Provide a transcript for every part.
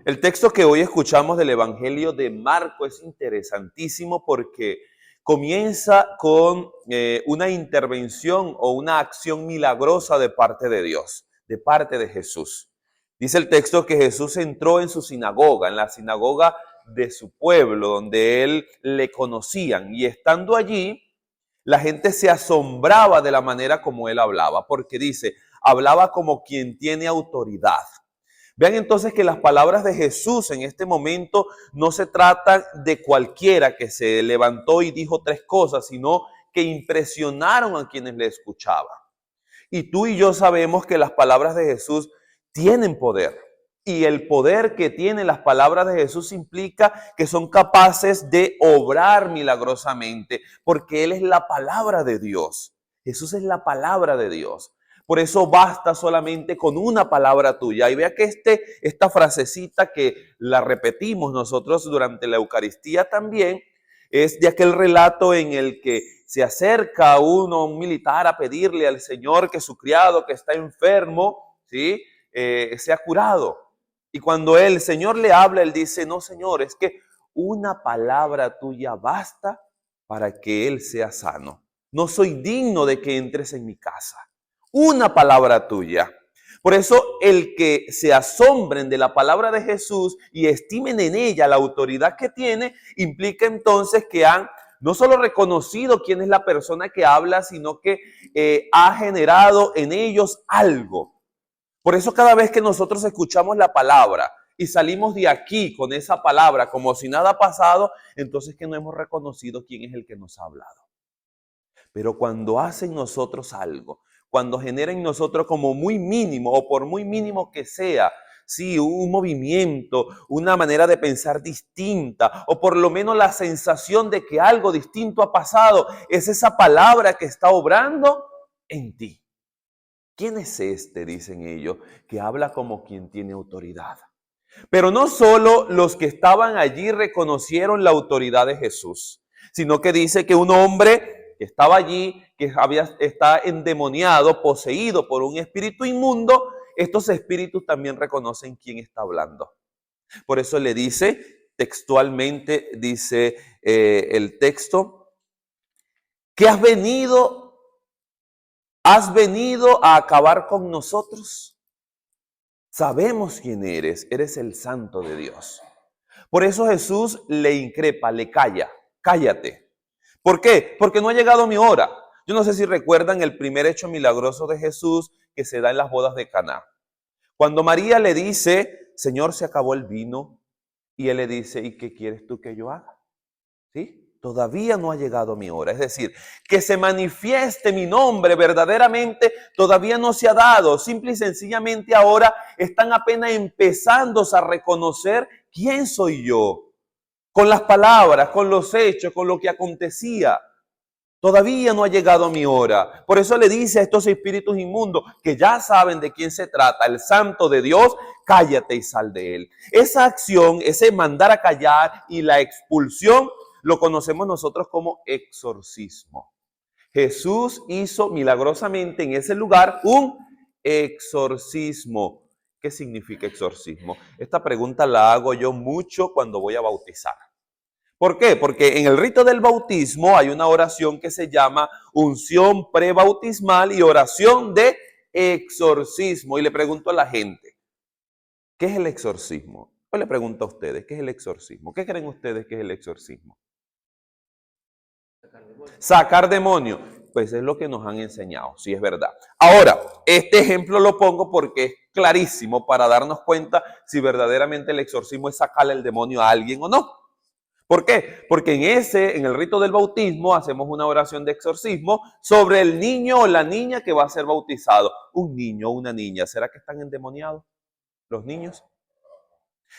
El texto que hoy escuchamos del Evangelio de Marco es interesantísimo porque comienza con una intervención o una acción milagrosa de parte de Dios, de parte de Jesús. Dice el texto que Jesús entró en su sinagoga, en la sinagoga de su pueblo, donde él le conocían. Y estando allí, la gente se asombraba de la manera como él hablaba, porque dice, hablaba como quien tiene autoridad. Vean entonces que las palabras de Jesús en este momento no se tratan de cualquiera que se levantó y dijo tres cosas, sino que impresionaron a quienes le escuchaban. Y tú y yo sabemos que las palabras de Jesús tienen poder. Y el poder que tienen las palabras de Jesús implica que son capaces de obrar milagrosamente, porque Él es la palabra de Dios. Jesús es la palabra de Dios. Por eso basta solamente con una palabra tuya. Y vea que esta frasecita que la repetimos nosotros durante la Eucaristía también, es de aquel relato en el que se acerca un militar a pedirle al Señor que su criado que está enfermo, ¿sí? Sea curado. Y cuando el Señor le habla, él dice, no, Señor, es que una palabra tuya basta para que él sea sano. No soy digno de que entres en mi casa. Una palabra tuya. Por eso el que se asombren de la palabra de Jesús y estimen en ella la autoridad que tiene, implica entonces que han no solo reconocido quién es la persona que habla, sino que ha generado en ellos algo. Por eso cada vez que nosotros escuchamos la palabra y salimos de aquí con esa palabra como si nada ha pasado, entonces que no hemos reconocido quién es el que nos ha hablado. Pero cuando hace en nosotros algo, cuando genera en nosotros como muy mínimo o por muy mínimo que sea, sí, un movimiento, una manera de pensar distinta o por lo menos la sensación de que algo distinto ha pasado, es esa palabra que está obrando en ti. ¿Quién es este, dicen ellos, que habla como quien tiene autoridad? Pero no solo los que estaban allí reconocieron la autoridad de Jesús, sino que dice que un hombre que estaba allí, que está endemoniado, poseído por un espíritu inmundo, estos espíritus también reconocen quién está hablando. Por eso le dice, textualmente dice el texto, que has venido a acabar con nosotros. Sabemos quién eres el Santo de Dios. Por eso Jesús le increpa, le calla, cállate. ¿Por qué? Porque no ha llegado mi hora. Yo no sé si recuerdan el primer hecho milagroso de Jesús que se da en las bodas de Caná. Cuando María le dice, Señor, se acabó el vino, y él le dice, ¿y qué quieres tú que yo haga? ¿Sí? Todavía no ha llegado mi hora. Es decir, que se manifieste mi nombre verdaderamente todavía no se ha dado. Simple y sencillamente ahora están apenas empezando a reconocer quién soy yo. Con las palabras, con los hechos, con lo que acontecía. Todavía no ha llegado mi hora. Por eso le dice a estos espíritus inmundos que ya saben de quién se trata, el Santo de Dios, cállate y sal de él. Esa acción, ese mandar a callar y la expulsión, lo conocemos nosotros como exorcismo. Jesús hizo milagrosamente en ese lugar un exorcismo. ¿Qué significa exorcismo? Esta pregunta la hago yo mucho cuando voy a bautizar. ¿Por qué? Porque en el rito del bautismo hay una oración que se llama unción prebautismal y oración de exorcismo. Y le pregunto a la gente, ¿qué es el exorcismo? Yo le pregunto a ustedes, ¿qué es el exorcismo? ¿Qué creen ustedes que es el exorcismo? Sacar demonio. Pues es lo que nos han enseñado, sí es verdad. Ahora, este ejemplo lo pongo porque es clarísimo para darnos cuenta si verdaderamente el exorcismo es sacarle el demonio a alguien o no. ¿Por qué? Porque en el rito del bautismo, hacemos una oración de exorcismo sobre el niño o la niña que va a ser bautizado. Un niño o una niña, ¿será que están endemoniados los niños?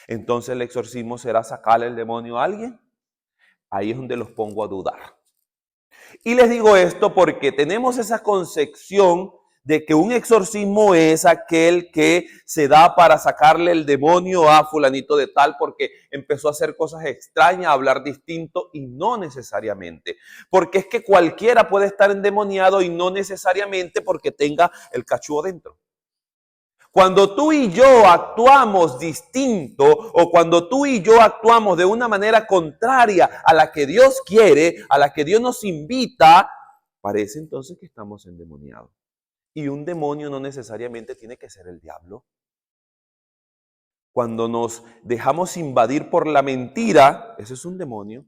Entonces el exorcismo será sacarle el demonio a alguien. Ahí es donde los pongo a dudar. Y les digo esto porque tenemos esa concepción de que un exorcismo es aquel que se da para sacarle el demonio a fulanito de tal porque empezó a hacer cosas extrañas, a hablar distinto, y no necesariamente. Porque es que cualquiera puede estar endemoniado y no necesariamente porque tenga el cachúo dentro. Cuando tú y yo actuamos distinto o cuando tú y yo actuamos de una manera contraria a la que Dios quiere, a la que Dios nos invita, parece entonces que estamos endemoniados. Y un demonio no necesariamente tiene que ser el diablo. Cuando nos dejamos invadir por la mentira, eso es un demonio.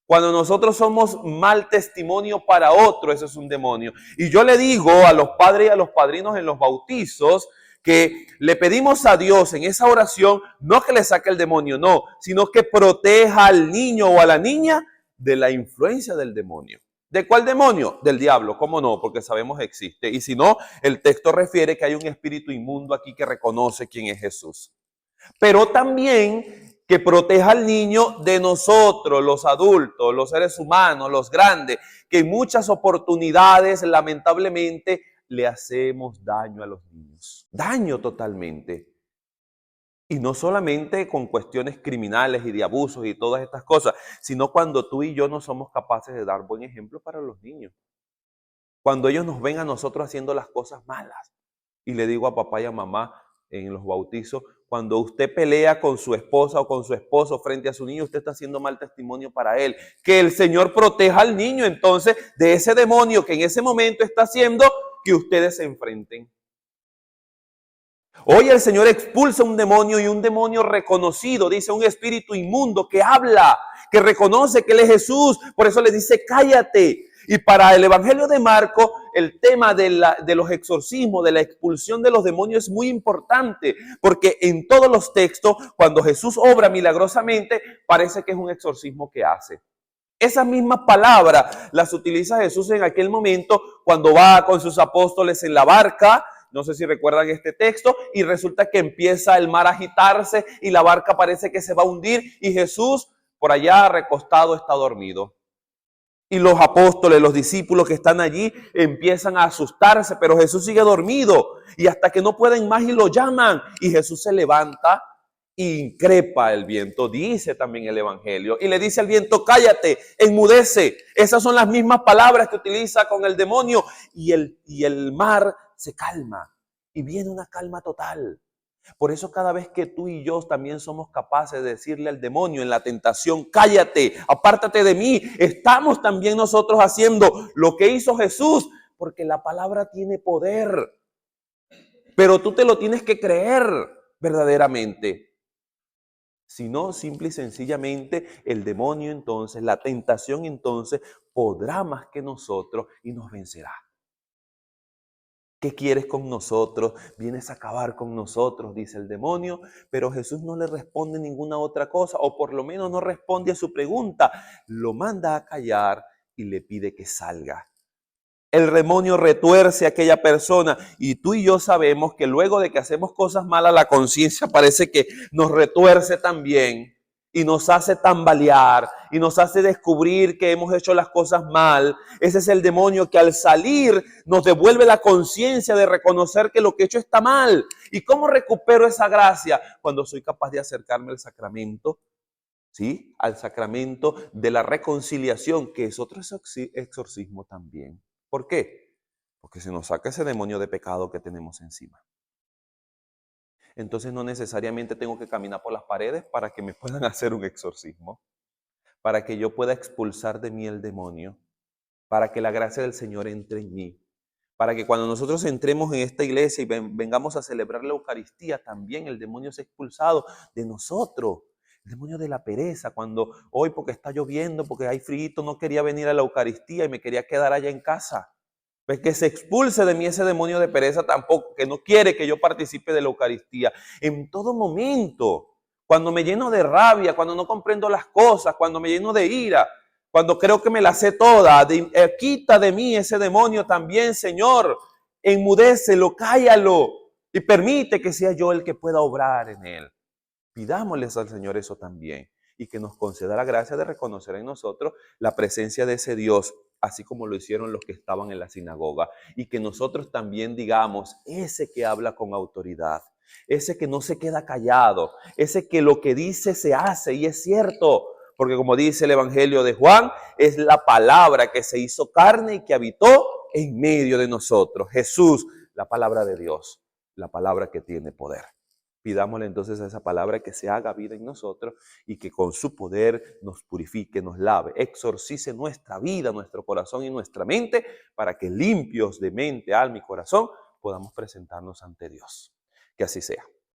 Cuando nosotros somos mal testimonio para otro, eso es un demonio. Y yo le digo a los padres y a los padrinos en los bautizos que le pedimos a Dios en esa oración, no que le saque el demonio, no, sino que proteja al niño o a la niña de la influencia del demonio. ¿De cuál demonio? Del diablo, ¿cómo no? Porque sabemos que existe. Y si no, el texto refiere que hay un espíritu inmundo aquí que reconoce quién es Jesús. Pero también que proteja al niño de nosotros, los adultos, los seres humanos, los grandes, que en muchas oportunidades, lamentablemente, le hacemos daño a los niños. Daño totalmente. Y no solamente con cuestiones criminales y de abusos y todas estas cosas, sino cuando tú y yo no somos capaces de dar buen ejemplo para los niños. Cuando ellos nos ven a nosotros haciendo las cosas malas. Y le digo a papá y a mamá en los bautizos, cuando usted pelea con su esposa o con su esposo frente a su niño, usted está haciendo mal testimonio para él. Que el Señor proteja al niño entonces de ese demonio que en ese momento está haciendo que ustedes se enfrenten. Hoy el Señor expulsa un demonio y un demonio reconocido, dice un espíritu inmundo que habla, que reconoce que Él es Jesús, por eso le dice cállate. Y para el Evangelio de Marco, el tema de los exorcismos, de la expulsión de los demonios es muy importante, porque en todos los textos, cuando Jesús obra milagrosamente, parece que es un exorcismo que hace. Esas mismas palabras las utiliza Jesús en aquel momento cuando va con sus apóstoles en la barca. No sé si recuerdan este texto, y resulta que empieza el mar a agitarse y la barca parece que se va a hundir y Jesús por allá recostado está dormido. Y los apóstoles, los discípulos que están allí empiezan a asustarse, pero Jesús sigue dormido y hasta que no pueden más y lo llaman y Jesús se levanta e increpa el viento, dice también el Evangelio, y le dice al viento, cállate, enmudece. Esas son las mismas palabras que utiliza con el demonio y el mar se calma y viene una calma total. Por eso cada vez que tú y yo también somos capaces de decirle al demonio en la tentación, cállate, apártate de mí, estamos también nosotros haciendo lo que hizo Jesús, porque la palabra tiene poder, pero tú te lo tienes que creer verdaderamente. Si no, simple y sencillamente el demonio entonces, la tentación entonces podrá más que nosotros y nos vencerá. ¿Qué quieres con nosotros? Vienes a acabar con nosotros, dice el demonio, pero Jesús no le responde ninguna otra cosa, o por lo menos no responde a su pregunta. Lo manda a callar y le pide que salga. El demonio retuerce a aquella persona y tú y yo sabemos que luego de que hacemos cosas malas, la conciencia parece que nos retuerce también. Y nos hace tambalear y nos hace descubrir que hemos hecho las cosas mal. Ese es el demonio que al salir nos devuelve la conciencia de reconocer que lo que he hecho está mal. ¿Y cómo recupero esa gracia? Cuando soy capaz de acercarme al sacramento, ¿sí? Al sacramento de la reconciliación, que es otro exorcismo también. ¿Por qué? Porque se nos saca ese demonio de pecado que tenemos encima. Entonces no necesariamente tengo que caminar por las paredes para que me puedan hacer un exorcismo, para que yo pueda expulsar de mí el demonio, para que la gracia del Señor entre en mí, para que cuando nosotros entremos en esta iglesia y vengamos a celebrar la Eucaristía, también el demonio sea expulsado de nosotros. El demonio de la pereza, cuando hoy porque está lloviendo, porque hay frío, no quería venir a la Eucaristía y me quería quedar allá en casa. Pues que se expulse de mí ese demonio de pereza tampoco, que no quiere que yo participe de la Eucaristía. En todo momento, cuando me lleno de rabia, cuando no comprendo las cosas, cuando me lleno de ira, cuando creo que me la sé toda, quita de mí ese demonio también, Señor. Enmudécelo, cállalo y permite que sea yo el que pueda obrar en él. Pidámosles al Señor eso también y que nos conceda la gracia de reconocer en nosotros la presencia de ese Dios, así como lo hicieron los que estaban en la sinagoga, y que nosotros también digamos, ese que habla con autoridad, ese que no se queda callado, ese que lo que dice se hace y es cierto, porque como dice el Evangelio de Juan, es la palabra que se hizo carne y que habitó en medio de nosotros, Jesús, la palabra de Dios. la palabra que tiene poder. Pidámosle entonces a esa palabra que se haga vida en nosotros y que con su poder nos purifique, nos lave, exorcice nuestra vida, nuestro corazón y nuestra mente para que limpios de mente, alma y corazón podamos presentarnos ante Dios. Que así sea.